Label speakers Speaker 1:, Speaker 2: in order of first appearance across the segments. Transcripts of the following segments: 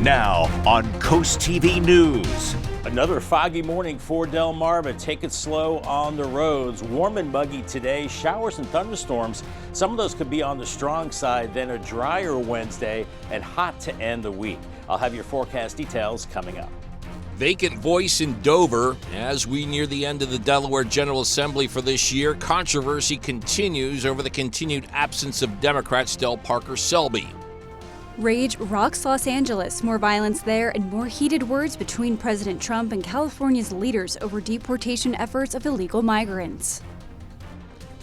Speaker 1: Now on CoastTV News.
Speaker 2: Another foggy morning for Delmarva. Take it slow on the roads. Warm and muggy today. Showers and thunderstorms. Some of those could be on the strong side. Then a drier Wednesday and hot to end the week. I'll have your forecast details coming up.
Speaker 3: Vacant voice in Dover. As we near the end of the Delaware General Assembly for this year, controversy continues over the continued absence of Democrat Del Parker Selby.
Speaker 4: Rage rocks Los Angeles. More violence there and more heated words between President Trump and California's leaders over deportation efforts of illegal migrants.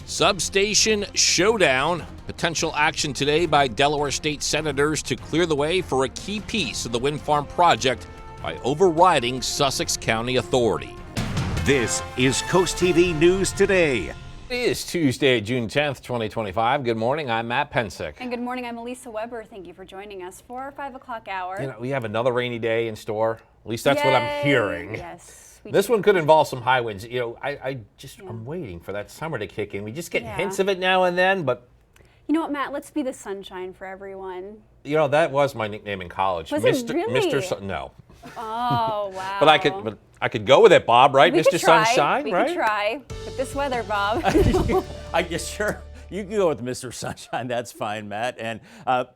Speaker 3: Substation showdown. Potential action today by Delaware state senators to clear the way for a key piece of the wind farm project by overriding Sussex County authority.
Speaker 1: This is CoastTV News Today.
Speaker 5: It is Tuesday, June 10th, 2025. Good morning, I'm Matt Pensick.
Speaker 4: And good morning, I'm Elisa Weber. Thank you for joining us for our 5 o'clock hour.
Speaker 5: You know, we have another rainy day in store. At least that's what I'm hearing.
Speaker 4: Yes.
Speaker 5: This one could involve some high winds. You know, I'm waiting for that summer to kick in. We just get hints of it now and then, but...
Speaker 4: You know what, Matt? Let's be the sunshine for everyone.
Speaker 5: You know, that was my nickname in college.
Speaker 4: Was it really?
Speaker 5: No.
Speaker 4: Oh, wow.
Speaker 5: But I could go with it, Bob, right? Mr. Sunshine,
Speaker 4: we
Speaker 5: right?
Speaker 4: We could try. With this weather, Bob.
Speaker 2: I guess sure. You can go with Mr. Sunshine. That's fine, Matt. And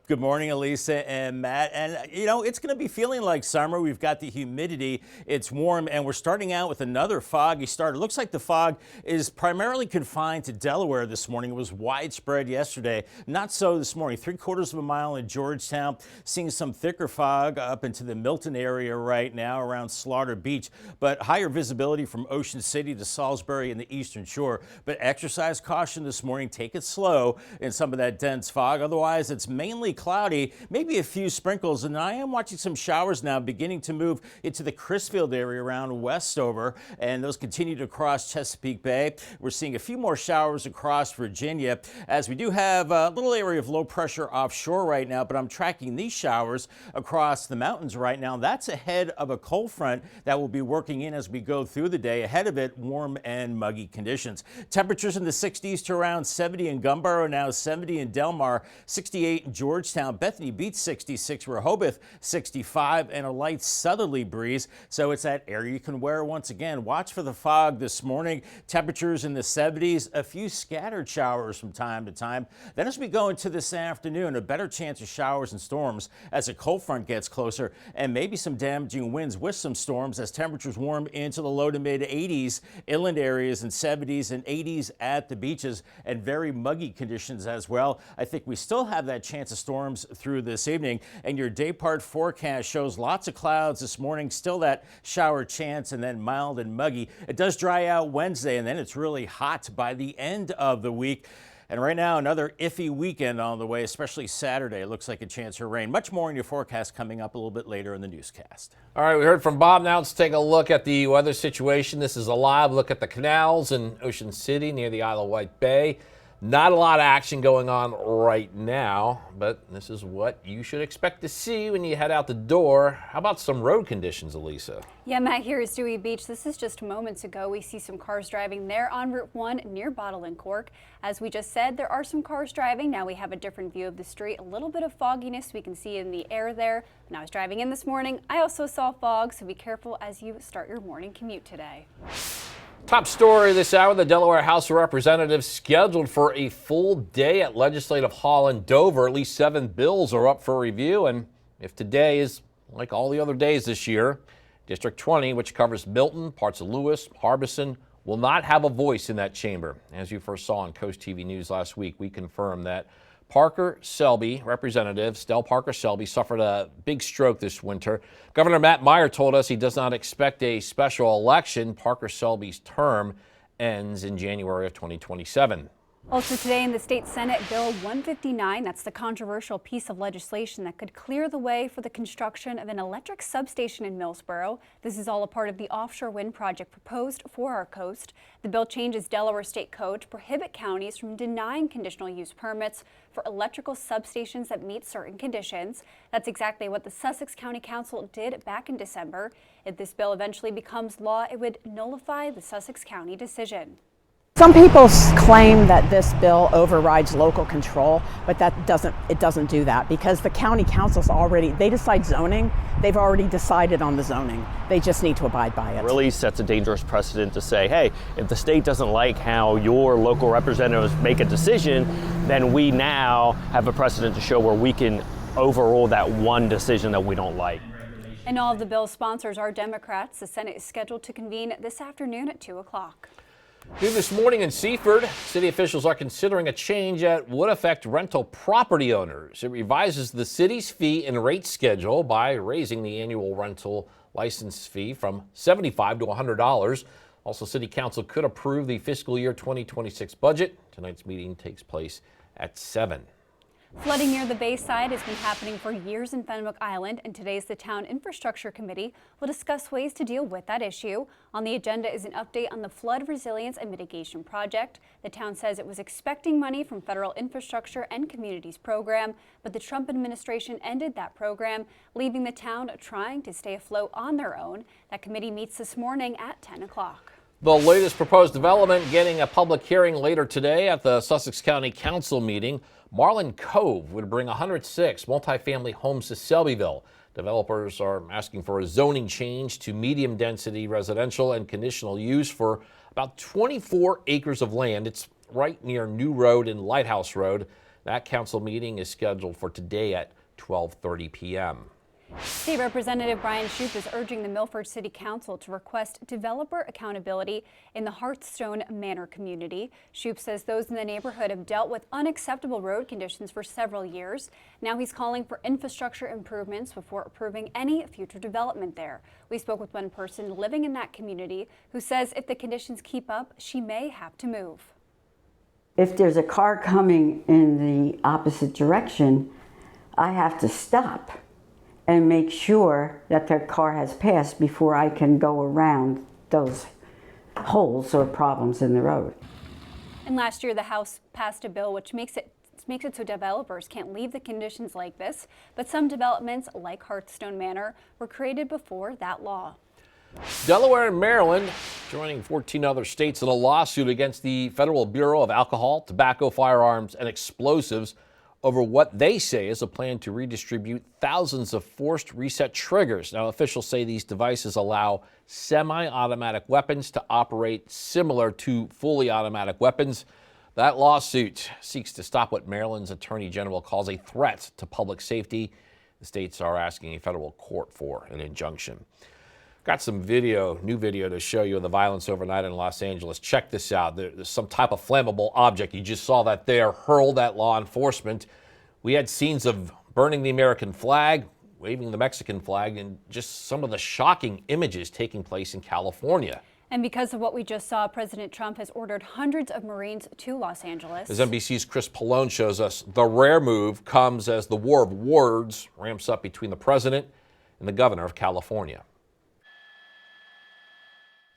Speaker 2: good morning, Elisa and Matt. And, you know, it's going to be feeling like summer. We've got the humidity. It's warm. And we're starting out with another foggy start. It looks like the fog is primarily confined to Delaware this morning. It was widespread yesterday. Not so this morning. 3/4 of a mile in Georgetown. Seeing some thicker fog up into the Milton area right now around Slaughter Beach. But higher visibility from Ocean City to Salisbury and the Eastern Shore. But exercise caution this morning. Take it slow in some of that dense fog. Otherwise, it's mainly cloudy, maybe a few sprinkles. And I am watching some showers now beginning to move into the Crisfield area around Westover, and those continue to cross Chesapeake Bay. We're seeing a few more showers across Virginia, as we do have a little area of low pressure offshore right now, but I'm tracking these showers across the mountains right now. That's ahead of a cold front that will be working in as we go through the day. Ahead of it, warm and muggy conditions. Temperatures in the 60s to around 70 in Gumboro, now 70 in Delmar, 68 in Georgetown. Bethany beats 66, Rehoboth 65, and a light southerly breeze. So it's that area you can wear once again. Watch for the fog this morning. Temperatures in the 70s, a few scattered showers from time to time. Then as we go into this afternoon, a better chance of showers and storms as a cold front gets closer, and maybe some damaging winds with some storms as temperatures warm into the low to mid 80s, inland areas and 70s and 80s at the beaches, and very muggy conditions as well. I think we still have that chance of storms through this evening, and your day part forecast shows lots of clouds this morning, still that shower chance, and then mild and muggy. It does dry out Wednesday, and then it's really hot by the end of the week. And right now, another iffy weekend on the way, especially Saturday. It looks like a chance for rain. Much more in your forecast coming up a little bit later in the newscast.
Speaker 5: All right, we heard from Bob. Now let's take a look at the weather situation. This is a live look at the canals in Ocean City near the Isle of Wight Bay. Not a lot of action going on right now, but this is what you should expect to see when you head out the door. How about some road conditions, Elisa?
Speaker 4: Yeah, Matt, here is Dewey Beach. This is just moments ago. We see some cars driving there on Route 1 near Bottle and Cork. As we just said, there are some cars driving. Now we have a different view of the street. A little bit of fogginess we can see in the air there. When I was driving in this morning, I also saw fog, so be careful as you start your morning commute today.
Speaker 5: Top story this hour, the Delaware House of Representatives scheduled for a full day at Legislative Hall in Dover. At least 7 bills are up for review, and if today is like all the other days this year, District 20, which covers Milton, parts of Lewis, Harbison, will not have a voice in that chamber. As you first saw on CoastTV News last week, we confirmed that Parker Selby, Representative Del Parker Selby, suffered a big stroke this winter. Governor Matt Meyer told us he does not expect a special election. Parker Selby's term ends in January of 2027.
Speaker 4: Also today in the state Senate, Bill 159, that's the controversial piece of legislation that could clear the way for the construction of an electric substation in Millsboro. This is all a part of the offshore wind project proposed for our coast. The bill changes Delaware state code to prohibit counties from denying conditional use permits for electrical substations that meet certain conditions. That's exactly what the Sussex County Council did back in December. If this bill eventually becomes law, it would nullify the Sussex County decision.
Speaker 6: Some people claim that this bill overrides local control, but it doesn't do that, because the county council's they decide zoning. They've already decided on the zoning. They just need to abide by it.
Speaker 7: Really sets a dangerous precedent to say, hey, if the state doesn't like how your local representatives make a decision, then we now have a precedent to show where we can overrule that one decision that we don't like.
Speaker 4: And all of the bill's sponsors are Democrats. The Senate is scheduled to convene this afternoon at 2 o'clock.
Speaker 5: New this morning in Seaford, city officials are considering a change that would affect rental property owners. It revises the city's fee and rate schedule by raising the annual rental license fee from $75 to $100. Also, City Council could approve the fiscal year 2026 budget. Tonight's meeting takes place at 7.
Speaker 4: Flooding near the Bayside has been happening for years in Fenwick Island, and today's the Town Infrastructure Committee will discuss ways to deal with that issue. On the agenda is an update on the Flood Resilience and Mitigation Project. The town says it was expecting money from Federal Infrastructure and Communities Program, but the Trump administration ended that program, leaving the town trying to stay afloat on their own. That committee meets this morning at 10 o'clock.
Speaker 5: The latest proposed development getting a public hearing later today at the Sussex County Council meeting. Marlin Cove would bring 106 multifamily homes to Selbyville. Developers are asking for a zoning change to medium density residential and conditional use for about 24 acres of land. It's right near New Road and Lighthouse Road. That council meeting is scheduled for today at 12:30 p.m.
Speaker 4: State Representative Brian Shoup is urging the Milford City Council to request developer accountability in the Hearthstone Manor community. Shoup says those in the neighborhood have dealt with unacceptable road conditions for several years. Now he's calling for infrastructure improvements before approving any future development there. We spoke with one person living in that community who says if the conditions keep up, she may have to move.
Speaker 8: If there's a car coming in the opposite direction, I have to stop and make sure that their car has passed before I can go around those holes or problems in the road.
Speaker 4: And last year, the House passed a bill which makes it so developers can't leave the conditions like this, but some developments, like Hearthstone Manor, were created before that law.
Speaker 5: Delaware and Maryland joining 14 other states in a lawsuit against the Federal Bureau of Alcohol, Tobacco, Firearms, and Explosives over what they say is a plan to redistribute thousands of forced reset triggers. Now, officials say these devices allow semi-automatic weapons to operate similar to fully automatic weapons. That lawsuit seeks to stop what Maryland's Attorney General calls a threat to public safety. The states are asking a federal court for an injunction. Got some new video to show you of the violence overnight in Los Angeles. Check this out. There's some type of flammable object. You just saw that there hurled at law enforcement. We had scenes of burning the American flag, waving the Mexican flag, and just some of the shocking images taking place in California.
Speaker 4: And because of what we just saw, President Trump has ordered hundreds of Marines to Los Angeles.
Speaker 5: As NBC's Chris Pallone shows us, the rare move comes as the war of words ramps up between the president and the governor of California.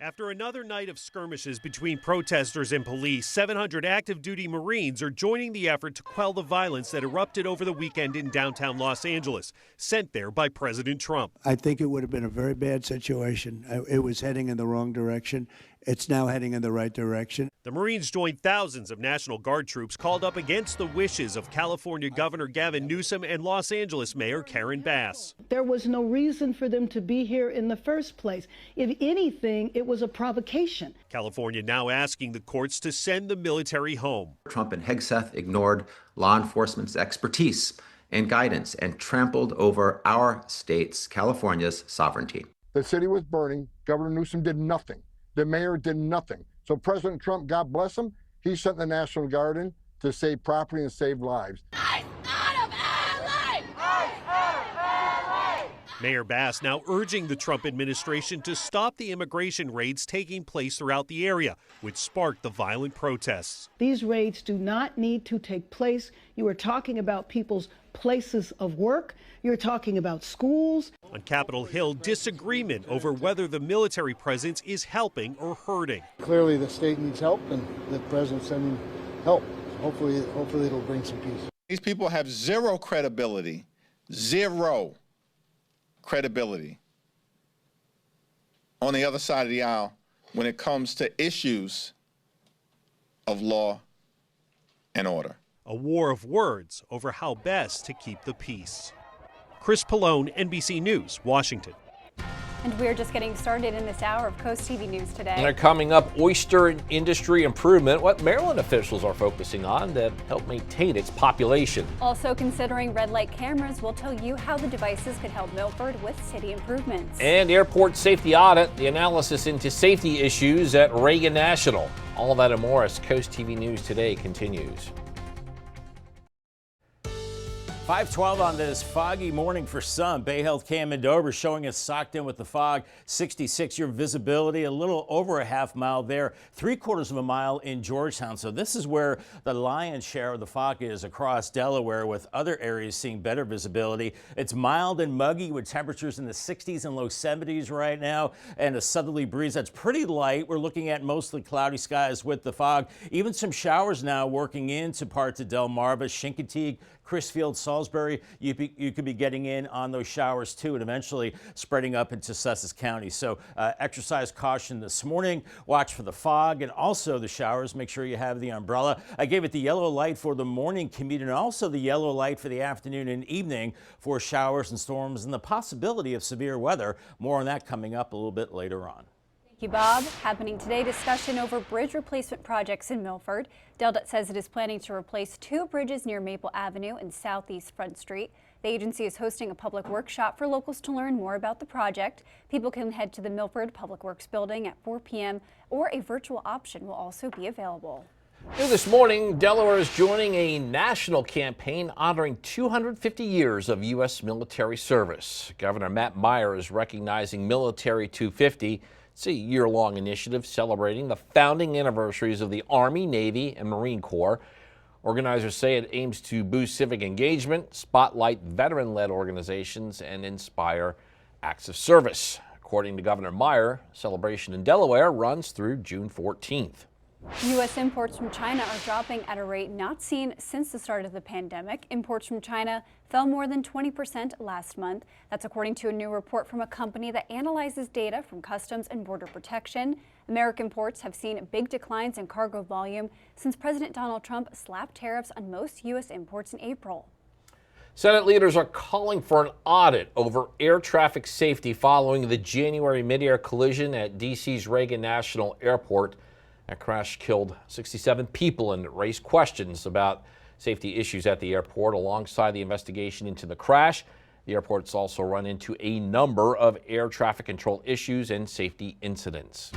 Speaker 9: After another night of skirmishes between protesters and police, 700 active duty Marines are joining the effort to quell the violence that erupted over the weekend in downtown Los Angeles, sent there by President Trump.
Speaker 10: I think it would have been a very bad situation. It was heading in the wrong direction. It's now heading in the right direction.
Speaker 9: The Marines joined thousands of National Guard troops called up against the wishes of California Governor Gavin Newsom and Los Angeles Mayor Karen Bass.
Speaker 11: There was no reason for them to be here in the first place. If anything, it was a provocation.
Speaker 9: California now asking the courts to send the military home.
Speaker 12: Trump and Hegseth ignored law enforcement's expertise and guidance and trampled over our state's, California's, sovereignty.
Speaker 13: The city was burning. Governor Newsom did nothing. The mayor did nothing. So President Trump, God bless him, he sent the National Guard in to save property and save lives.
Speaker 9: Mayor Bass now urging the Trump administration to stop the immigration raids taking place throughout the area, which sparked the violent protests.
Speaker 11: These raids do not need to take place. You are talking about people's places of work. You're talking about schools.
Speaker 9: On Capitol Hill, disagreement over whether the military presence is helping or hurting.
Speaker 14: Clearly the state needs help, and the president's sending help. Hopefully it'll bring some peace.
Speaker 15: These people have zero credibility on the other side of the aisle when it comes to issues of law and order.
Speaker 9: A war of words over how best to keep the peace. Chris Pallone, NBC News, Washington.
Speaker 4: And we're just getting started in this hour of Coast TV News today.
Speaker 5: And coming up, oyster industry improvement, what Maryland officials are focusing on to help maintain its population.
Speaker 4: Also considering red light cameras, we'll tell you how the devices could help Milford with city improvements.
Speaker 5: And airport safety audit, the analysis into safety issues at Reagan National. All that and more as Coast TV News Today continues.
Speaker 2: 512 on this foggy morning for some. Bay Health Cam in Dover showing us socked in with the fog. 66-year visibility, a little over a half mile there, 3/4 of a mile in Georgetown. So this is where the lion's share of the fog is across Delaware, with other areas seeing better visibility. It's mild and muggy with temperatures in the 60s and low 70s right now, and a southerly breeze that's pretty light. We're looking at mostly cloudy skies with the fog. Even some showers now working into parts of Delmarva, Chincoteague, Chrisfield, Salisbury. You could be getting in on those showers too, and eventually spreading up into Sussex County. So exercise caution this morning. Watch for the fog and also the showers. Make sure you have the umbrella. I gave it the yellow light for the morning commute and also the yellow light for the afternoon and evening for showers and storms and the possibility of severe weather. More on that coming up a little bit later on.
Speaker 4: Thank you, Bob. Happening today, discussion over bridge replacement projects in Milford. DelDOT says it is planning to replace 2 bridges near Maple Avenue and Southeast Front Street. The agency is hosting a public workshop for locals to learn more about the project. People can head to the Milford Public Works building at 4 p.m. or a virtual option will also be available.
Speaker 5: New this morning, Delaware is joining a national campaign honoring 250 years of U.S. military service. Governor Matt Meyer is recognizing Military 250. It's a year-long initiative celebrating the founding anniversaries of the Army, Navy, and Marine Corps. Organizers say it aims to boost civic engagement, spotlight veteran-led organizations, and inspire acts of service. According to Governor Meyer, celebration in Delaware runs through June 14th.
Speaker 4: U.S. imports from China are dropping at a rate not seen since the start of the pandemic. Imports from China fell more than 20% last month. That's according to a new report from a company that analyzes data from Customs and Border Protection. American ports have seen big declines in cargo volume since President Donald Trump slapped tariffs on most U.S. imports in April.
Speaker 5: Senate leaders are calling for an audit over air traffic safety following the January mid-air collision at D.C.'s Reagan National Airport. That crash killed 67 people and raised questions about safety issues at the airport. Alongside the investigation into the crash, the airport's also run into a number of air traffic control issues and safety incidents.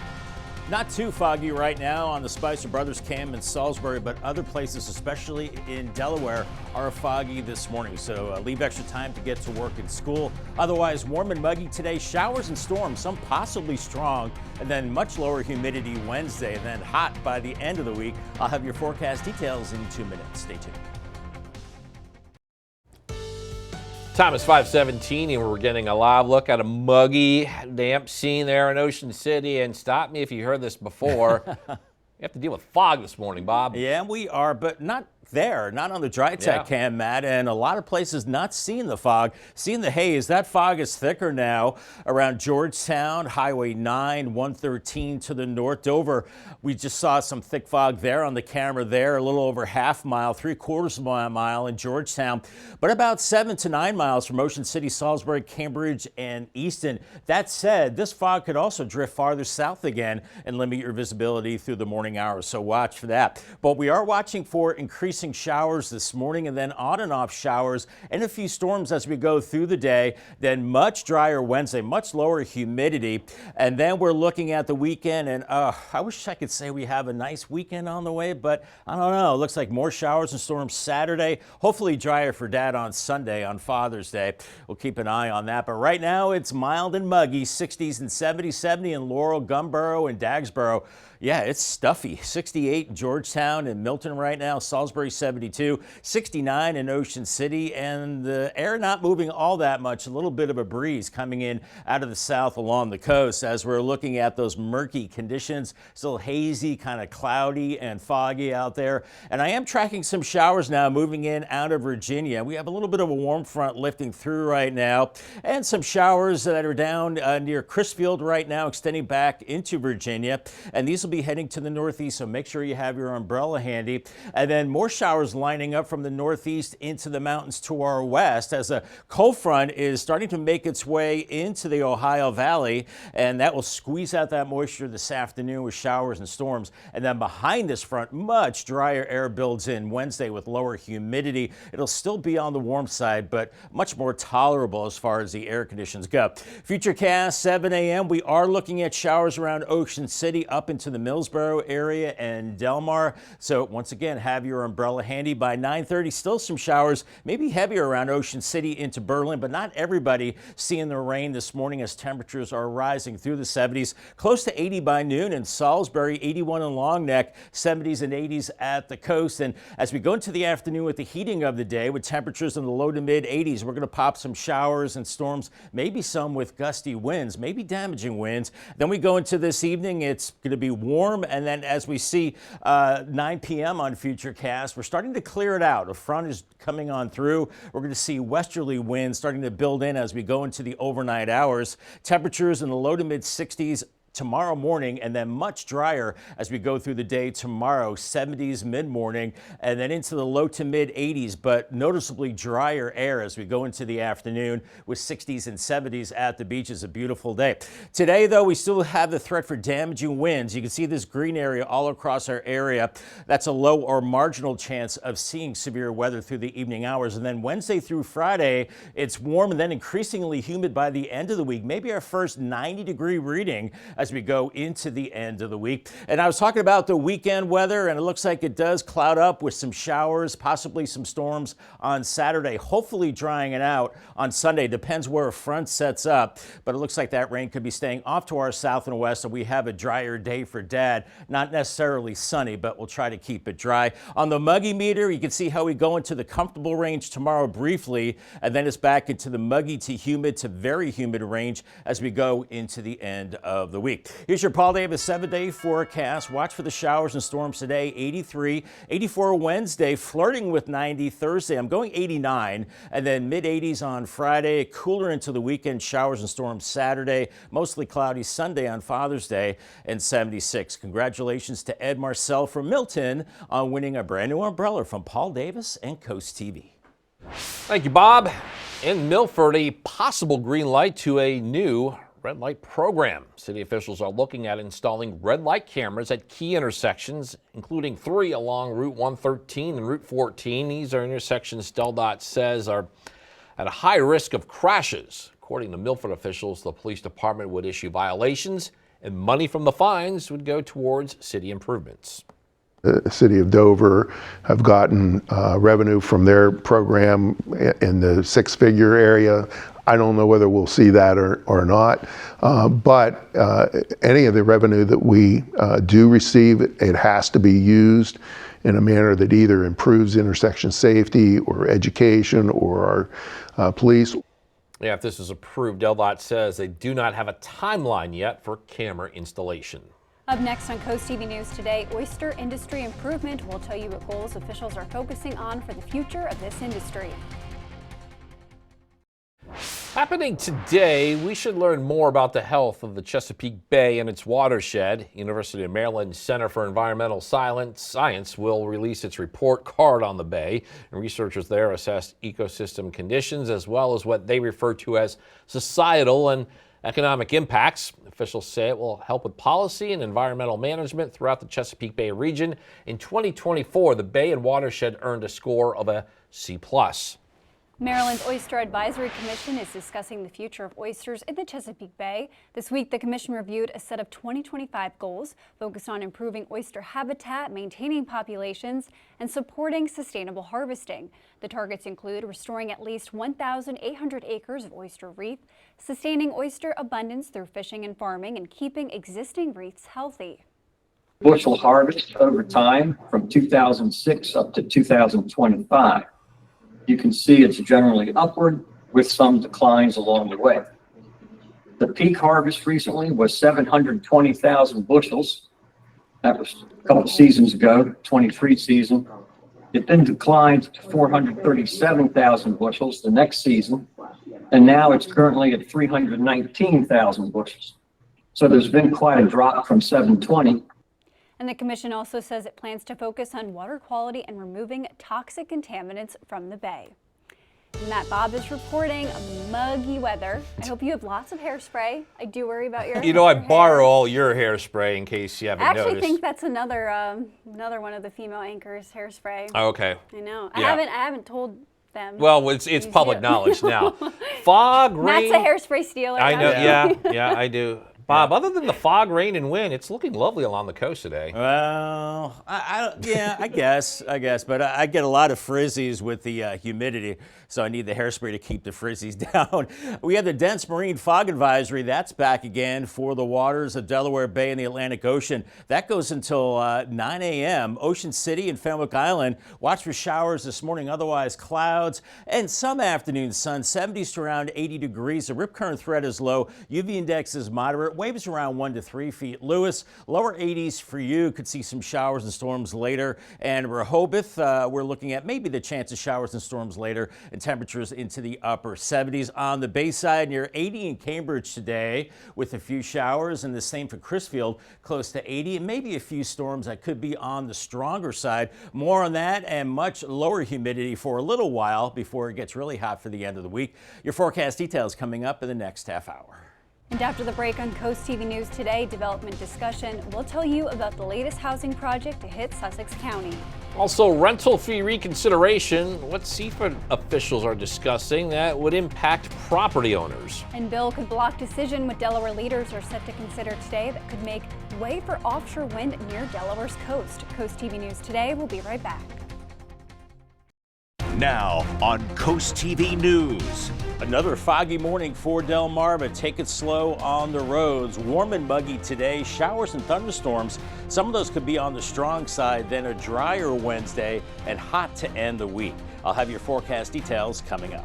Speaker 2: Not too foggy right now on the Spicer Brothers Cam in Salisbury, but other places, especially in Delaware, are foggy this morning. So leave extra time to get to work and school. Otherwise, warm and muggy today. Showers and storms, some possibly strong, and then much lower humidity Wednesday, and then hot by the end of the week. I'll have your forecast details in 2 minutes. Stay tuned.
Speaker 5: Time is 5:17, and we're getting a live look at a muggy, damp scene there in Ocean City. And stop me if you heard this before. You have to deal with fog this morning, Bob.
Speaker 2: Yeah, we are, but not there, not on the dry tech cam, Matt, and a lot of places not seeing the fog, seeing the haze. That fog is thicker now around Georgetown, Highway 9, 113 to the north. Dover, we just saw some thick fog there on the camera there, a little over half mile, 3/4 of a mile in Georgetown, but about 7 to 9 miles from Ocean City, Salisbury, Cambridge, and Easton. That said, this fog could also drift farther south again and limit your visibility through the morning hours, so watch for that. But we are watching for increasing showers this morning and then on and off showers and a few storms as we go through the day. Then much drier Wednesday, much lower humidity. And then we're looking at the weekend, and I wish I could say we have a nice weekend on the way, but I don't know. It looks like more showers and storms Saturday, hopefully drier for Dad on Sunday on Father's Day. We'll keep an eye on that. But right now it's mild and muggy, 60s and 70 in Laurel, Gumboro, and Dagsboro. Yeah, it's stuffy. 68 in Georgetown and Milton right now. Salisbury Salisbury 72, 69 in Ocean City, and the air not moving all that much. A little bit of a breeze coming in out of the south along the coast as we're looking at those murky conditions. Still hazy, kind of cloudy and foggy out there. And I am tracking some showers now moving in out of Virginia. We have a little bit of a warm front lifting through right now, and some showers that are down near Crisfield right now, extending back into Virginia. And these will be heading to the northeast, so make sure you have your umbrella handy. And then more showers lining up from the northeast into the mountains to our west as a cold front is starting to make its way into the Ohio Valley, and that will squeeze out that moisture this afternoon with showers and storms. And then behind this front, much drier air builds in Wednesday with lower humidity. It'll still be on the warm side, but much more tolerable as far as the air conditions go. Futurecast 7 a.m. We are looking at showers around Ocean City up into the Millsboro area and Delmar. So once again, have your umbrella handy. By 9:30, still some showers, maybe heavier around Ocean City into Berlin, but not everybody seeing the rain this morning as temperatures are rising through the 70s. Close to 80 by noon in Salisbury, 81 in Long Neck, 70s and 80s at the coast. And as we go into the afternoon with the heating of the day with temperatures in the low to mid 80s, we're going to pop some showers and storms, maybe some with gusty winds, maybe damaging winds. Then we go into this evening, it's going to be warm. And then as we see 9 p.m. on Futurecast, we're starting to clear it out. A front is coming on through. We're going to see westerly winds starting to build in as we go into the overnight hours. Temperatures in the low to mid 60s tomorrow morning, and then much drier as we go through the day tomorrow, 70s mid-morning, and then into the low to mid 80s, but noticeably drier air as we go into the afternoon with 60s and 70s at the beaches. A beautiful day. Today, though, we still have the threat for damaging winds. You can see this green area all across our area. That's a low or marginal chance of seeing severe weather through the evening hours. And then Wednesday through Friday, it's warm and then increasingly humid by the end of the week. Maybe our first 90-degree reading as we go into the end of the week. And I was talking about the weekend weather, and it looks like it does cloud up with some showers, possibly some storms on Saturday, hopefully drying it out on Sunday. Depends where a front sets up, but it looks like that rain could be staying off to our south and west, and we have a drier day for Dad. Not necessarily sunny, but we'll try to keep it dry. On the muggy meter, you can see how we go into the comfortable range tomorrow briefly, and then it's back into the muggy to humid to very humid range as we go into the end of the week. Here's your Paul Davis 7-day forecast. Watch for the showers and storms today. 83, 84 Wednesday, flirting with 90 Thursday. I'm going 89, and then mid 80s on Friday. Cooler into the weekend. Showers and storms Saturday. Mostly cloudy Sunday on Father's Day, and 76. Congratulations to Ed Marcel from Milton on winning a brand new umbrella from Paul Davis and Coast TV.
Speaker 5: Thank you, Bob. In Milford, a possible green light to a new red light program. City officials are looking at installing red light cameras at key intersections, including 3 along Route 113 and Route 14. These are intersections DelDOT says are at a high risk of crashes. According to Milford officials, the police department would issue violations, and money from the fines would go towards city improvements.
Speaker 16: The city of Dover have gotten revenue from their program in the 6-figure area. I don't know whether we'll see that or not, but any of the revenue that we do receive, it has to be used in a manner that either improves intersection safety or education or our police.
Speaker 5: Yeah, if this is approved, DelDOT says they do not have a timeline yet for camera installation.
Speaker 4: Up next on Coast TV News today, oyster industry improvement. We'll tell you what goals officials are focusing on for the future of this industry.
Speaker 5: Happening today, we should learn more about the health of the Chesapeake Bay and its watershed. University of Maryland Center for Environmental Science will release its report card on the bay. And researchers there assess ecosystem conditions as well as what they refer to as societal and economic impacts. Officials say it will help with policy and environmental management throughout the Chesapeake Bay region. In 2024, the Bay and Watershed earned a score of a C+.
Speaker 4: Maryland's Oyster Advisory Commission is discussing the future of oysters in the Chesapeake Bay. This week, the commission reviewed a set of 2025 goals focused on improving oyster habitat, maintaining populations, and supporting sustainable harvesting. The targets include restoring at least 1,800 acres of oyster reef, sustaining oyster abundance through fishing and farming, and keeping existing reefs healthy.
Speaker 17: bushel harvest over time from 2006 up to 2025. You can see it's generally upward with some declines along the way. The peak harvest recently was 720,000 bushels. That was a couple of seasons ago, 23 season. It then declined to 437,000 bushels the next season, and now it's currently at 319,000 bushels. So there's been quite a drop from 720.
Speaker 4: And the commission also says it plans to focus on water quality and removing toxic contaminants from the bay. Matt, Bob is reporting muggy weather. I hope you have lots of hairspray. I do worry about your.
Speaker 5: You know, I borrow all your hairspray in case you haven't noticed.
Speaker 4: I actually think that's another one of the female anchors' hairspray.
Speaker 5: Oh, okay.
Speaker 4: I know.
Speaker 5: Yeah.
Speaker 4: I haven't told them.
Speaker 5: Well, it's public knowledge now. Fog, rain.
Speaker 4: Matt's a hairspray stealer.
Speaker 5: I know. Yeah, I do. Bob, other than the fog, rain, and wind, it's looking lovely along the coast today.
Speaker 2: Well, I guess, but I get a lot of frizzies with the humidity, so I need the hairspray to keep the frizzies down. We have the dense marine fog advisory. That's back again for the waters of Delaware Bay and the Atlantic Ocean. That goes until 9 a.m. Ocean City and Fenwick Island, watch for showers this morning, otherwise clouds, and some afternoon sun, 70s to around 80 degrees. The rip current threat is low. UV index is moderate. Waves around 1 to 3 feet. Lewis, lower 80s for you. Could see some showers and storms later. And Rehoboth, we're looking at maybe the chance of showers and storms later, and temperatures into the upper 70s. On the Bayside, near 80 in Cambridge today, with a few showers, and the same for Crisfield, close to 80, and maybe a few storms that could be on the stronger side. More on that and much lower humidity for a little while before it gets really hot for the end of the week. Your forecast details coming up in the next half hour.
Speaker 4: And after the break on Coast TV News Today, development discussion, we'll tell you about the latest housing project to hit Sussex County.
Speaker 5: Also, rental fee reconsideration, what Seaford officials are discussing that would impact property owners.
Speaker 4: And bill could block decision what Delaware leaders are set to consider today that could make way for offshore wind near Delaware's coast. Coast TV News Today, we'll be right back.
Speaker 1: Now on Coast TV News.
Speaker 2: Another foggy morning for Delmarva. Take it slow on the roads. Warm and muggy today. Showers and thunderstorms. Some of those could be on the strong side. Then a drier Wednesday and hot to end the week. I'll have your forecast details coming up.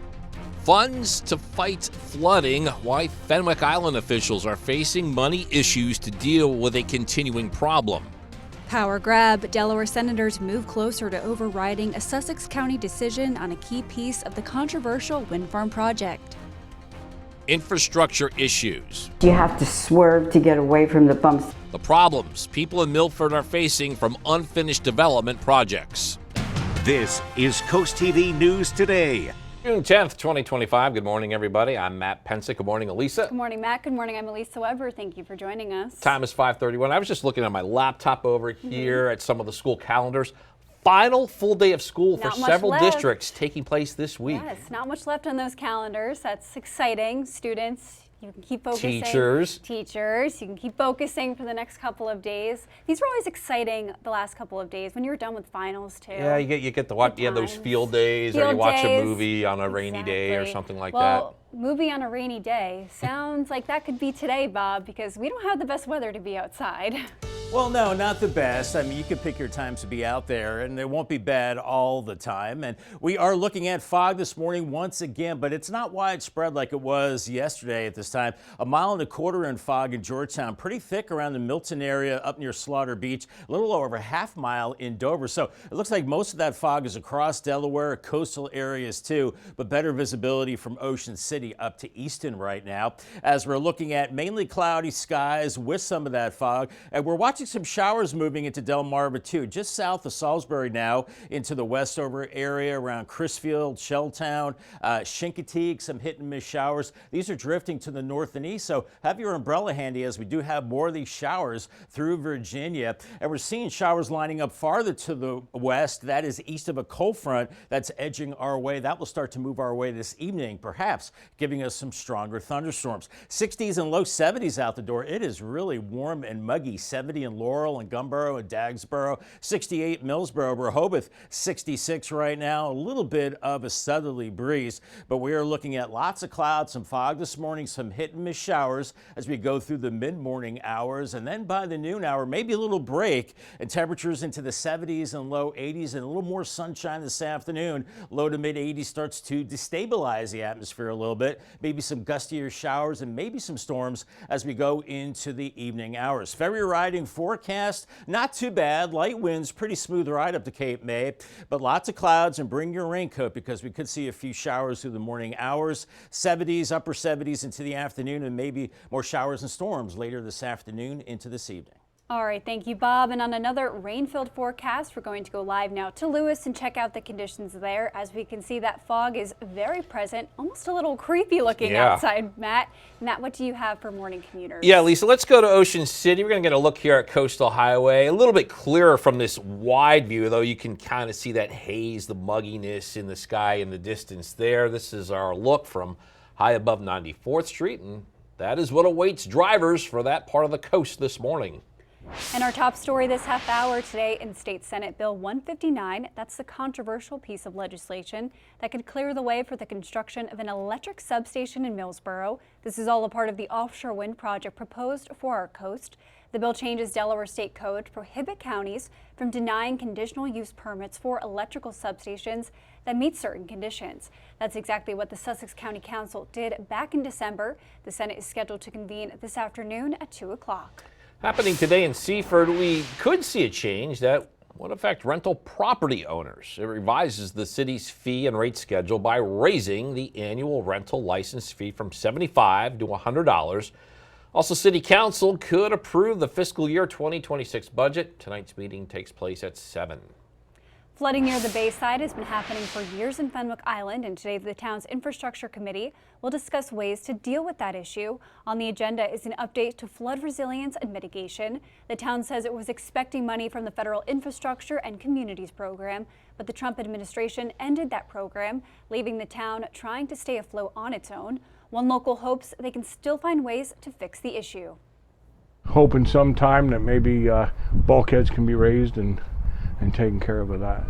Speaker 3: Funds to fight flooding. Why Fenwick Island officials are facing money issues to deal with a continuing problem.
Speaker 4: Power grab. Delaware senators move closer to overriding a Sussex County decision on a key piece of the controversial wind farm project.
Speaker 3: Infrastructure issues.
Speaker 8: You have to swerve to get away from the bumps.
Speaker 3: The problems people in Milford are facing from unfinished development projects.
Speaker 1: This is Coast TV News Today.
Speaker 5: June 10th, 2025. Good morning, everybody. I'm Matt Pensick. Good morning, Elisa.
Speaker 4: Good morning, Matt. Good morning. I'm Elisa Weber. Thank you for joining us.
Speaker 5: Time is 5:31. I was just looking at my laptop over here at some of the school calendars. Final full day of school for several districts taking place this week.
Speaker 4: Yes, not much left on those calendars. That's exciting. Students, you can keep focusing.
Speaker 5: Teachers,
Speaker 4: you can keep focusing for the next couple of days. These were always exciting the last couple of days when you were done with finals too.
Speaker 5: Yeah, you get to watch those field days, or you watch a movie on a rainy day or something like that.
Speaker 4: Movie on a rainy day sounds like that could be today, Bob, because we don't have the best weather to be outside.
Speaker 2: Well, no, not the best. I mean, you can pick your times to be out there, and it won't be bad all the time. And we are looking at fog this morning once again, but it's not widespread like it was yesterday at this time. 1.25 miles in fog in Georgetown, pretty thick around the Milton area up near Slaughter Beach, a little over 1/2 mile in Dover. So it looks like most of that fog is across Delaware, coastal areas too, but better visibility from Ocean City up to Easton right now. As we're looking at mainly cloudy skies with some of that fog, and we're watching some showers moving into Delmarva too, just south of Salisbury now into the Westover area around Crisfield, Shelltown, Chincoteague, some hit and miss showers. These are drifting to the north and east, so have your umbrella handy as we do have more of these showers through Virginia. And we're seeing showers lining up farther to the west. That is east of a cold front that's edging our way. That will start to move our way this evening, perhaps giving us some stronger thunderstorms. 60s and low 70s out the door. It is really warm and muggy, 70 and in Laurel and Gumboro and Dagsboro, 68 Millsboro, Rehoboth, 66 right now. A little bit of a southerly breeze, but we are looking at lots of clouds, some fog this morning, some hit and miss showers as we go through the mid-morning hours, and then by the noon hour, maybe a little break and temperatures into the 70s and low 80s, and a little more sunshine this afternoon. Low to mid 80s starts to destabilize the atmosphere a little bit. Maybe some gustier showers and maybe some storms as we go into the evening hours. Ferry riding forecast, not too bad. Light winds, pretty smooth ride up to Cape May, but lots of clouds, and bring your raincoat because we could see a few showers through the morning hours. 70s, upper 70s into the afternoon, and maybe more showers and storms later this afternoon into this evening.
Speaker 4: All right, thank you, Bob. And on another rain-filled forecast, we're going to go live now to Lewis and check out the conditions there. As we can see, that fog is very present, almost a little creepy looking outside, Matt. Matt, what do you have for morning commuters?
Speaker 5: Yeah, Lisa, let's go to Ocean City. We're going to get a look here at Coastal Highway. A little bit clearer from this wide view, though. You can kind of see that haze, the mugginess in the sky in the distance there. This is our look from high above 94th Street, and that is what awaits drivers for that part of the coast this morning.
Speaker 4: And our top story this half hour today in State Senate Bill 159, that's the controversial piece of legislation that could clear the way for the construction of an electric substation in Millsboro. This is all a part of the offshore wind project proposed for our coast. The bill changes Delaware state code to prohibit counties from denying conditional use permits for electrical substations that meet certain conditions. That's exactly what the Sussex County Council did back in December. The Senate is scheduled to convene this afternoon at 2 o'clock.
Speaker 5: Happening today in Seaford, we could see a change that would affect rental property owners. It revises the city's fee and rate schedule by raising the annual rental license fee from $75 to $100. Also, City Council could approve the fiscal year 2026 budget. Tonight's meeting takes place at 7.
Speaker 4: Flooding near the Bayside has been happening for years in Fenwick Island, and today the town's infrastructure committee will discuss ways to deal with that issue. On the agenda is an update to flood resilience and mitigation. The town says it was expecting money from the federal infrastructure and communities program, but the Trump administration ended that program, leaving the town trying to stay afloat on its own. One local hopes they can still find ways to fix the issue.
Speaker 18: Hoping sometime that maybe bulkheads can be raised and taken care of with that.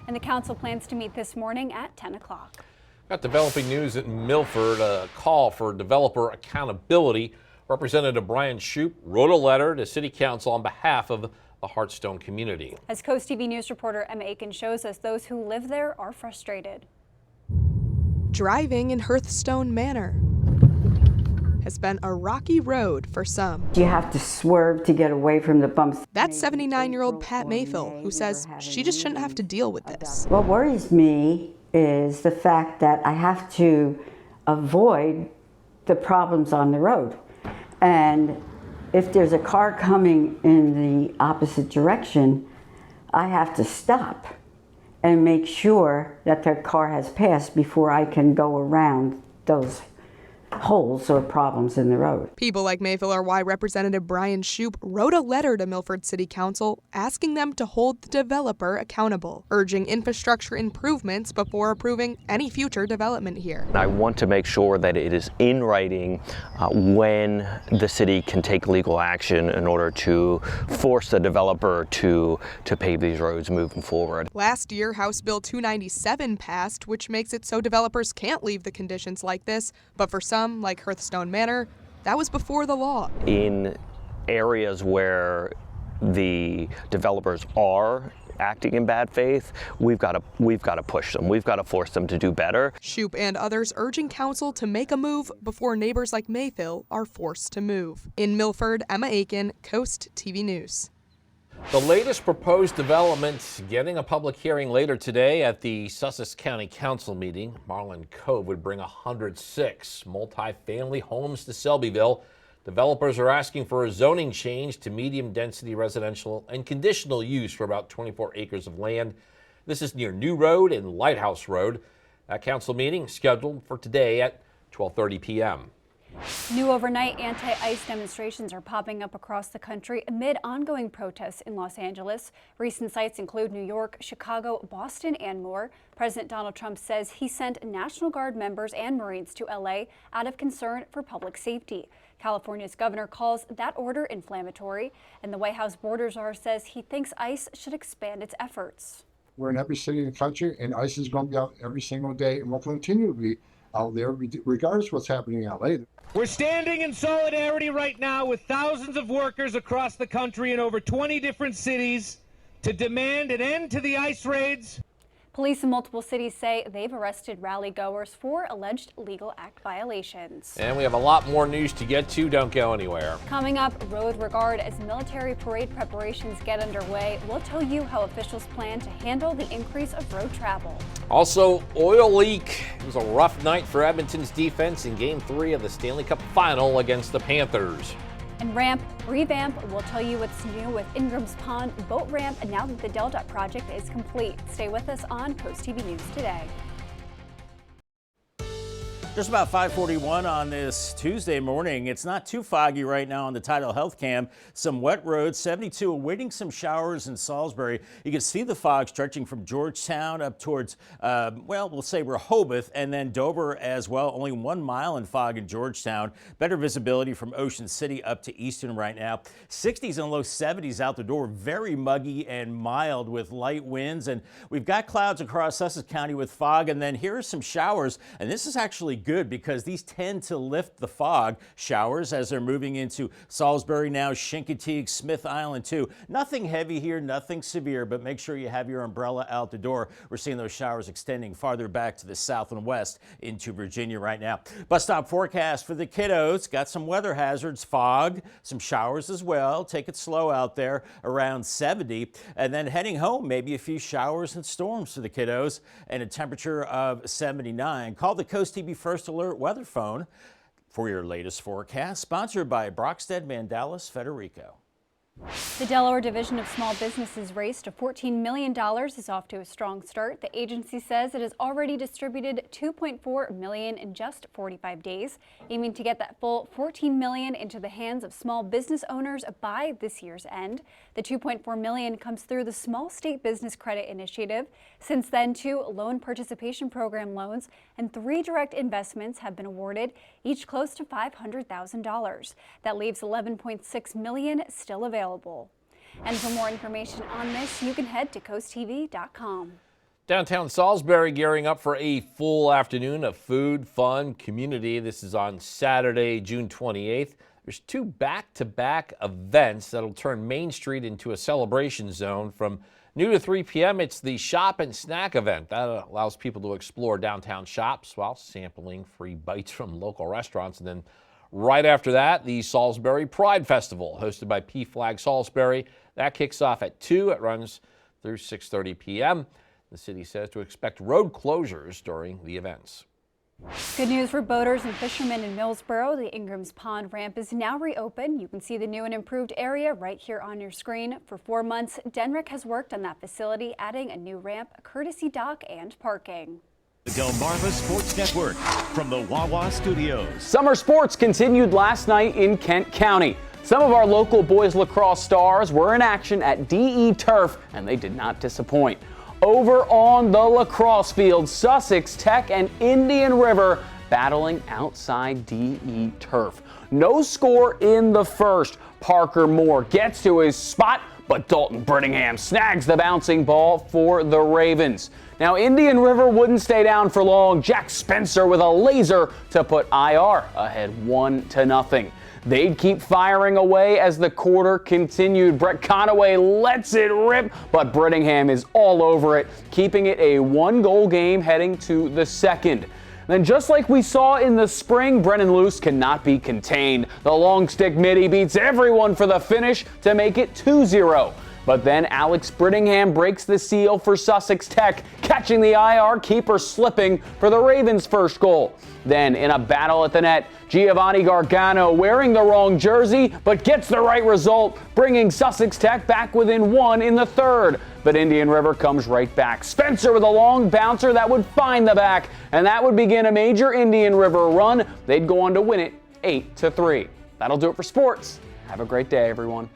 Speaker 4: And the council plans to meet this morning at 10 o'clock.
Speaker 5: Got developing news in Milford, a call for developer accountability. Representative Brian Shoup wrote a letter to City Council on behalf of the Hartstone community.
Speaker 4: As CoastTV News reporter Emma Aiken shows us, those who live there are frustrated.
Speaker 19: Driving in Hearthstone Manor has been a rocky road for some.
Speaker 8: You have to swerve to get away from the bumps.
Speaker 19: That's 79-year-old Pat Mayfield, who says she just shouldn't have to deal with this.
Speaker 8: What worries me is the fact that I have to avoid the problems on the road. And if there's a car coming in the opposite direction, I have to stop and make sure that their car has passed before I can go around those holes or problems in the road.
Speaker 19: People like Mayfield are why Representative Brian Shoup wrote a letter to Milford City Council asking them to hold the developer accountable, urging infrastructure improvements before approving any future development here.
Speaker 7: I want to make sure that it is in writing when the city can take legal action in order to force the developer to pave these roads moving forward.
Speaker 19: Last year, House Bill 297 passed, which makes it so developers can't leave the conditions like this, but for some, like Hearthstone Manor, that was before the law.
Speaker 7: In areas where the developers are acting in bad faith, we've got to push them. We've got to force them to do better.
Speaker 19: Shoup and others urging council to make a move before neighbors like Mayfield are forced to move. In Milford, Emma Aiken, Coast TV News.
Speaker 5: The latest proposed development getting a public hearing later today at the Sussex County Council meeting. Marlin Cove would bring 106 multi-family homes to Selbyville. Developers are asking for a zoning change to medium-density residential and conditional use for about 24 acres of land. This is near New Road and Lighthouse Road. That council meeting scheduled for today at 12:30 p.m.
Speaker 4: New overnight anti-ICE demonstrations are popping up across the country amid ongoing protests in Los Angeles. Recent sites include New York, Chicago, Boston, and more. President Donald Trump says he sent National Guard members and Marines to LA out of concern for public safety. California's governor calls that order inflammatory, and the White House border czar says he thinks ICE should expand its efforts.
Speaker 13: We're in every city in the country, and ICE is going to be out every single day, and will continue to be out there regardless of what's happening in LA.
Speaker 20: We're standing in solidarity right now with thousands of workers across the country in over 20 different cities to demand an end to the ICE raids.
Speaker 4: Police in multiple cities say they've arrested rally goers for alleged legal act violations.
Speaker 5: And we have a lot more news to get to. Don't go anywhere.
Speaker 4: Coming up, road regard as military parade preparations get underway. We'll tell you how officials plan to handle the increase of road travel.
Speaker 5: Also, oil leak. It was a rough night for Edmonton's defense in Game 3 of the Stanley Cup Final against the Panthers.
Speaker 4: And revamp, we'll tell you what's new with Ingram's Pond boat ramp now that the Delta project is complete. Stay with us on Coast TV News Today.
Speaker 2: Just about 5:41 on this Tuesday morning. It's not too foggy right now on the Tidal Health Cam. Some wet roads, 72 awaiting some showers in Salisbury. You can see the fog stretching from Georgetown up towards, we'll say Rehoboth, and then Dover as well. Only 1 mile in fog in Georgetown. Better visibility from Ocean City up to Easton right now. 60s and low 70s out the door. Very muggy and mild with light winds. And we've got clouds across Sussex County with fog. And then here are some showers. And this is actually good because these tend to lift the fog showers as they're moving into Salisbury now, Chincoteague, Smith Island too. Nothing heavy here, nothing severe, but make sure you have your umbrella out the door. We're seeing those showers extending farther back to the south and west into Virginia right now. Bus stop forecast for the kiddos. Got some weather hazards, fog, some showers as well. Take it slow out there, around 70. And then heading home, maybe a few showers and storms for the kiddos and a temperature of 79. Call the Coast TV First Alert weather phone for your latest forecast, sponsored by Brockstead Mandalis Federico.
Speaker 4: The Delaware Division of Small Businesses race to $14 million is off to a strong start. The agency says it has already distributed $2.4 million in just 45 days, aiming to get that full $14 million into the hands of small business owners by this year's end. The $2.4 million comes through the Small State Business Credit Initiative. Since then, 2 loan participation program loans and 3 direct investments have been awarded, each close to $500,000. That leaves $11.6 million still available. And for more information on this, you can head to coasttv.com.
Speaker 5: Downtown Salisbury gearing up for a full afternoon of food, fun, community. This is on Saturday, June 28th. There's 2 back-to-back events that'll turn Main Street into a celebration zone. From noon to 3 p.m., it's the Shop and Snack event. That allows people to explore downtown shops while sampling free bites from local restaurants. And then right after that, the Salisbury Pride Festival, hosted by P-Flag Salisbury. That kicks off at 2. It runs through 6:30 p.m. The city says to expect road closures during the events.
Speaker 4: Good news for boaters and fishermen in Millsboro. The Ingram's Pond ramp is now reopened. You can see the new and improved area right here on your screen. For 4 months, Denrick has worked on that facility, adding a new ramp, a courtesy dock, and parking.
Speaker 1: The Delmarva Sports Network from the Wawa Studios.
Speaker 21: Summer sports continued last night in Kent County. Some of our local boys lacrosse stars were in action at DE Turf, and they did not disappoint. Over on the lacrosse field, Sussex Tech and Indian River battling outside DE Turf. No score in the first. Parker Moore gets to his spot, but Dalton Brittingham snags the bouncing ball for the Ravens. Now, Indian River wouldn't stay down for long. Jack Spencer with a laser to put IR ahead 1-0. They'd keep firing away as the quarter continued. Brett Conaway lets it rip, but Brittingham is all over it, keeping it a 1-goal game heading to the second. Then just like we saw in the spring, Brennan Luce cannot be contained. The long stick midi beats everyone for the finish to make it 2-0. But then Alex Brittingham breaks the seal for Sussex Tech, catching the IR keeper slipping for the Ravens' first goal. Then in a battle at the net, Giovanni Gargano wearing the wrong jersey, but gets the right result, bringing Sussex Tech back within 1 in the third. But Indian River comes right back. Spencer with a long bouncer that would find the back, and that would begin a major Indian River run. They'd go on to win it 8-3. That'll do it for sports. Have a great day, everyone.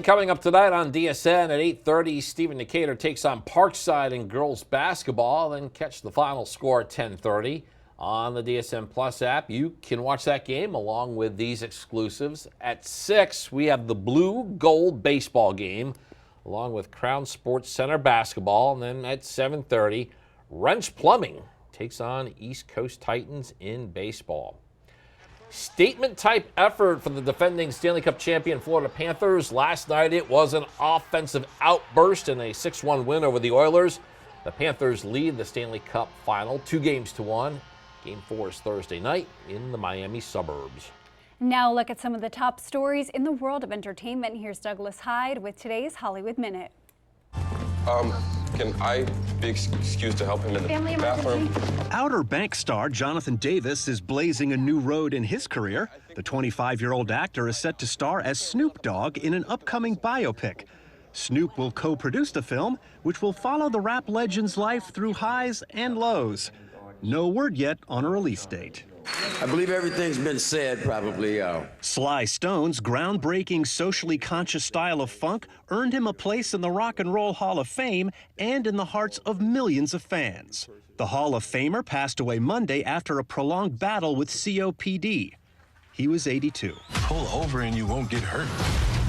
Speaker 5: Coming up tonight on DSN at 8:30, Stephen Decatur takes on Parkside in girls basketball. Then catch the final score at 10:30 on the DSN Plus app. You can watch that game along with these exclusives. At 6, we have the Blue Gold baseball game along with Crown Sports Center basketball. And then at 7:30, Wrench Plumbing takes on East Coast Titans in baseball. Statement-type effort for the defending Stanley Cup champion Florida Panthers. Last night it was an offensive outburst in a 6-1 win over the Oilers. The Panthers lead the Stanley Cup final 2-1. Game 4 is Thursday night in the Miami suburbs.
Speaker 4: Now look at some of the top stories in the world of entertainment. Here's Douglas Hyde with today's Hollywood Minute.
Speaker 6: Can I be excused to help him in the bathroom?
Speaker 22: Outer Banks star Jonathan Davis is blazing a new road in his career. The 25-year-old actor is set to star as Snoop Dogg in an upcoming biopic. Snoop will co-produce the film, which will follow the rap legend's life through highs and lows. No word yet on a release date.
Speaker 23: I believe everything's been said, probably.
Speaker 22: Sly Stone's groundbreaking, socially conscious style of funk earned him a place in the Rock and Roll Hall of Fame and in the hearts of millions of fans. The Hall of Famer passed away Monday after a prolonged battle with COPD. He was 82.
Speaker 24: Pull over and you won't get hurt.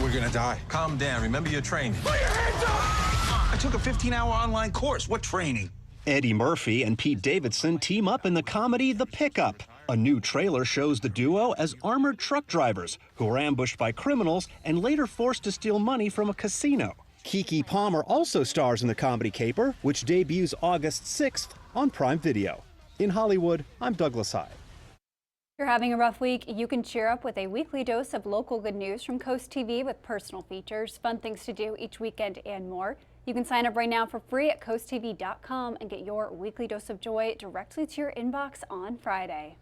Speaker 24: We're gonna die. Calm down. Remember your training. Put your hands up! I took a 15-hour online course. What training?
Speaker 22: Eddie Murphy and Pete Davidson team up in the comedy The Pickup. A new trailer shows the duo as armored truck drivers who were ambushed by criminals and later forced to steal money from a casino. Keke Palmer also stars in the comedy caper, which debuts August 6th on Prime Video. In Hollywood, I'm Douglas Hyde.
Speaker 4: If you're having a rough week, you can cheer up with a weekly dose of local good news from CoastTV with personal features, fun things to do each weekend, and more. You can sign up right now for free at coasttv.com and get your weekly dose of joy directly to your inbox on Friday.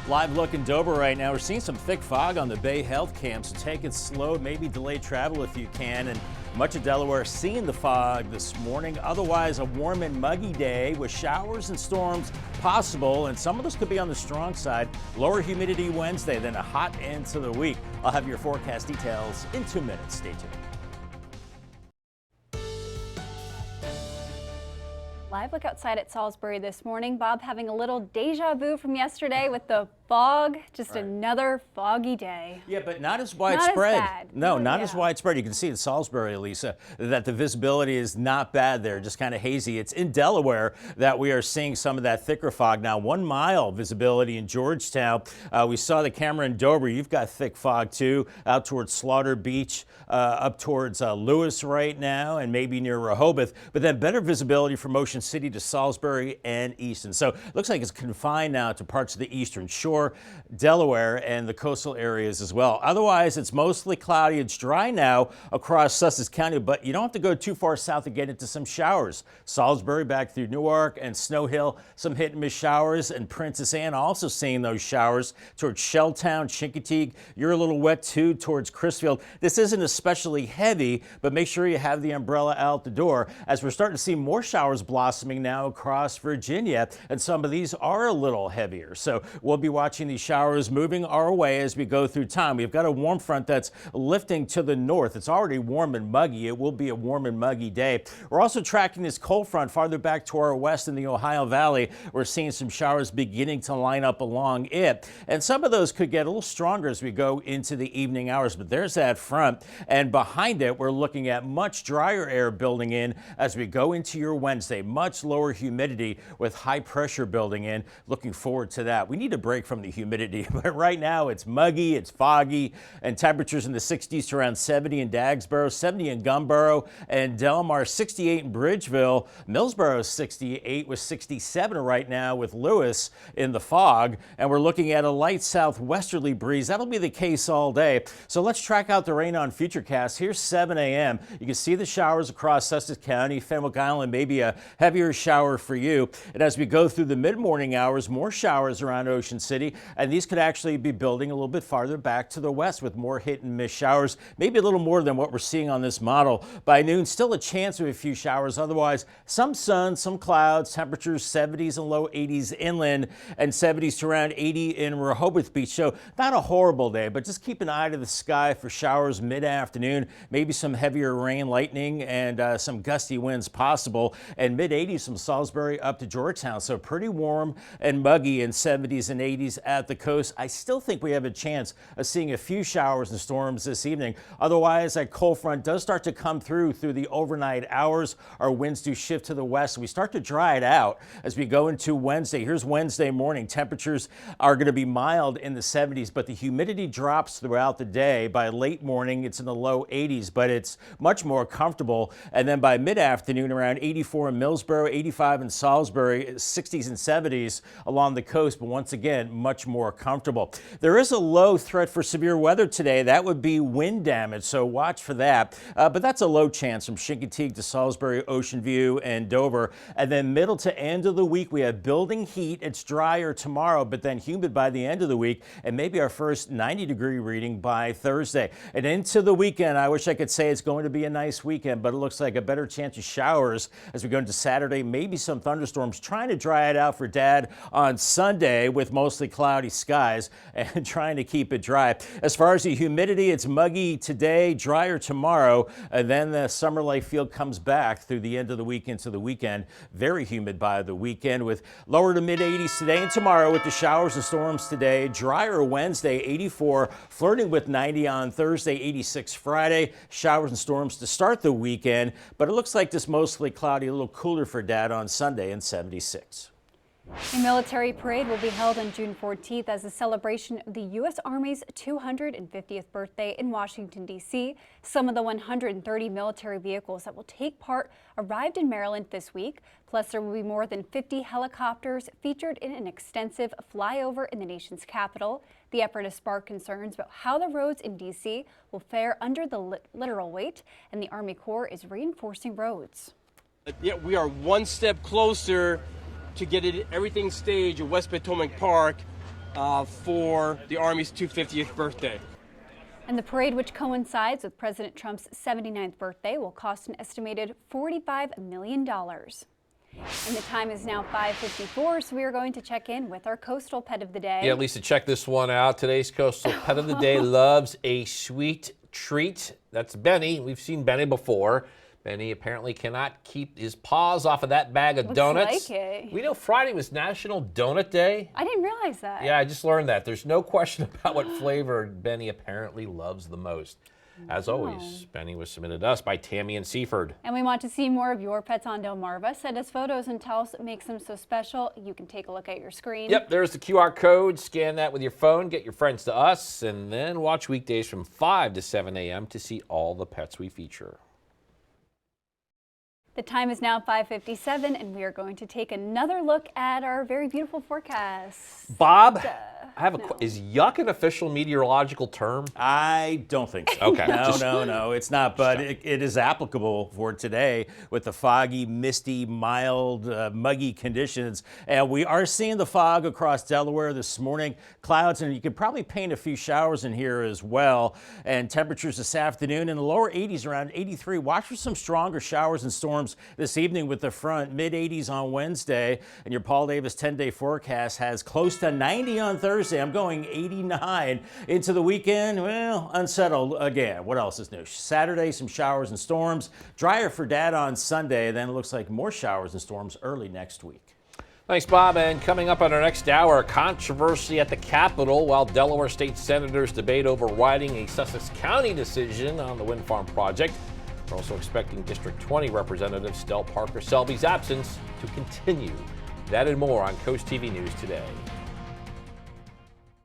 Speaker 2: Live look in Dover right now. We're seeing some thick fog on the Bay Health Camp, so take it slow, maybe delay travel if you can. And much of Delaware seeing the fog this morning. Otherwise, a warm and muggy day with showers and storms possible, and some of those could be on the strong side. Lower humidity Wednesday, then a hot end to the week. I'll have your forecast details in 2 minutes. Stay tuned.
Speaker 4: Live look outside at Salisbury this morning. Bob having a little deja vu from yesterday with the fog. Just another foggy day.
Speaker 2: Yeah, but not as widespread.
Speaker 4: Not as bad.
Speaker 2: No, not as widespread. You can see in Salisbury, Lisa, that the visibility is not bad there, just kind of hazy. It's in Delaware that we are seeing some of that thicker fog. Now, 1 mile visibility in Georgetown. We saw the camera in Dover. You've got thick fog, too, out towards Slaughter Beach, up towards Lewis right now, and maybe near Rehoboth. But then better visibility from Ocean City to Salisbury and Easton. So it looks like it's confined now to parts of the eastern shore, Delaware, and the coastal areas as well. Otherwise, it's mostly cloudy. It's dry now across Sussex County, but you don't have to go too far south to get into some showers. Salisbury back through Newark and Snow Hill, some hit and miss showers, and Princess Anne also seeing those showers towards Shelltown, Chincoteague. You're a little wet too towards Crisfield. This isn't especially heavy, but make sure you have the umbrella out the door as we're starting to see more showers blossoming now across Virginia, and some of these are a little heavier. So we'll be watching these showers moving our way as we go through time. We've got a warm front that's lifting to the north. It's already warm and muggy. It will be a warm and muggy day. We're also tracking this cold front farther back to our west in the Ohio Valley. We're seeing some showers beginning to line up along it, and some of those could get a little stronger as we go into the evening hours, but there's that front, and behind it we're looking at much drier air building in as we go into your Wednesday. Much lower humidity with high pressure building in. Looking forward to that. We need a break from the humidity, but right now it's muggy, it's foggy, and temperatures in the 60s to around 70 in Dagsboro, 70 in Gumboro and Delmar, 68 in Bridgeville, Millsboro 68 with 67 right now with Lewis in the fog, and we're looking at a light southwesterly breeze. That'll be the case all day. So let's track out the rain on Futurecast. Here's 7 a.m. You can see the showers across Sussex County, Fenwick Island, maybe a heavier shower for you. And as we go through the mid-morning hours, more showers around Ocean City. humidity, and these could actually be building a little bit farther back to the west with more hit and miss showers, maybe a little more than what we're seeing on this model. By noon, still a chance of a few showers. Otherwise, some sun, some clouds, temperatures 70s and low 80s inland and 70s to around 80 in Rehoboth Beach. So not a horrible day, but just keep an eye to the sky for showers mid-afternoon, maybe some heavier rain, lightning, and some gusty winds possible, and mid-80s from Salisbury up to Georgetown. So pretty warm and muggy in 70s and 80s at the coast. I still think we have a chance of seeing a few showers and storms this evening. Otherwise, that cold front does start to come through the overnight hours. Our winds do shift to the west. We start to dry it out as we go into Wednesday. Here's Wednesday morning. Temperatures are going to be mild in the 70s, but the humidity drops throughout the day. By late morning, it's in the low 80s, but it's much more comfortable. And then by mid-afternoon, around 84 in Millsboro, 85 in Salisbury, 60s and 70s along the coast, but once again, much more comfortable. There is a low threat for severe weather today. That would be wind damage, so watch for that. But that's a low chance from Chincoteague to Salisbury, Ocean View, and Dover. And then middle to end of the week, we have building heat. It's drier tomorrow, but then humid by the end of the week, and maybe our first 90-degree reading by Thursday. And into the weekend, I wish I could say it's going to be a nice weekend, but it looks like a better chance of showers as we go into Saturday, maybe some thunderstorms, trying to dry it out for Dad on Sunday with mostly cloudy skies and trying to keep it dry. As far as the humidity, it's muggy today, drier tomorrow, and then the summer-like feel comes back through the end of the week into the weekend. Very humid by the weekend with lower to mid-80s today and tomorrow with the showers and storms today. Drier Wednesday, 84, flirting with 90 on Thursday, 86 Friday. Showers and storms to start the weekend, but it looks like this mostly cloudy, a little cooler for Dad on Sunday and 76.
Speaker 4: A military parade will be held on June 14th as a celebration of the U.S. Army's 250th birthday in Washington, D.C. Some of the 130 military vehicles that will take part arrived in Maryland this week. Plus, there will be more than 50 helicopters featured in an extensive flyover in the nation's capital. The effort has sparked concerns about how the roads in D.C. will fare under the literal weight, and the Army Corps is reinforcing roads.
Speaker 10: Yeah, we are one step closer to get everything staged at West Potomac Park for the Army's 250th birthday.
Speaker 4: And the parade, which coincides with President Trump's 79th birthday, will cost an estimated $45 million. And the time is now 5:54, so we are going to check in with our coastal pet of the day.
Speaker 5: Yeah, Lisa, check this one out. Today's coastal pet of the day loves a sweet treat. That's Benny. We've seen Benny before. Benny apparently cannot keep his paws off of that bag of donuts.
Speaker 4: Like it.
Speaker 5: We know Friday was National Donut Day.
Speaker 4: I didn't realize that.
Speaker 5: Yeah, I just learned that. There's no question about what flavor Benny apparently loves the most. As always, Benny was submitted to us by Tammy and Seaford.
Speaker 4: And we want to see more of your pets on Delmarva. Send us photos and tell us what makes them so special. You can take a look at your screen.
Speaker 5: Yep, there's the QR code. Scan that with your phone, get your friends to us, and then watch weekdays from 5 to 7 a.m. to see all the pets we feature.
Speaker 4: The time is now 5:57, and we are going to take another look at our very beautiful forecast.
Speaker 5: Bob, I have is yuck an official meteorological term?
Speaker 2: I don't think so.
Speaker 5: Okay.
Speaker 2: No, it's not, but it is applicable for today with the foggy, misty, mild, muggy conditions. And we are seeing the fog across Delaware this morning. Clouds, and you could probably paint a few showers in here as well. And temperatures this afternoon in the lower 80s, around 83. Watch for some stronger showers and storms this evening with the front, mid-80s on Wednesday, and your Paul Davis 10-day forecast has close to 90 on Thursday. I'm going 89 into the weekend. Well, unsettled again. What else is new? Saturday, some showers and storms. Drier for Dad on Sunday. Then it looks like more showers and storms early next week.
Speaker 5: Thanks, Bob. And coming up on our next hour, controversy at the Capitol while Delaware state senators debate overriding a Sussex County decision on the wind farm project. We're also expecting District 20 Representative Del Parker Selby's absence to continue. That and more on Coast TV News today.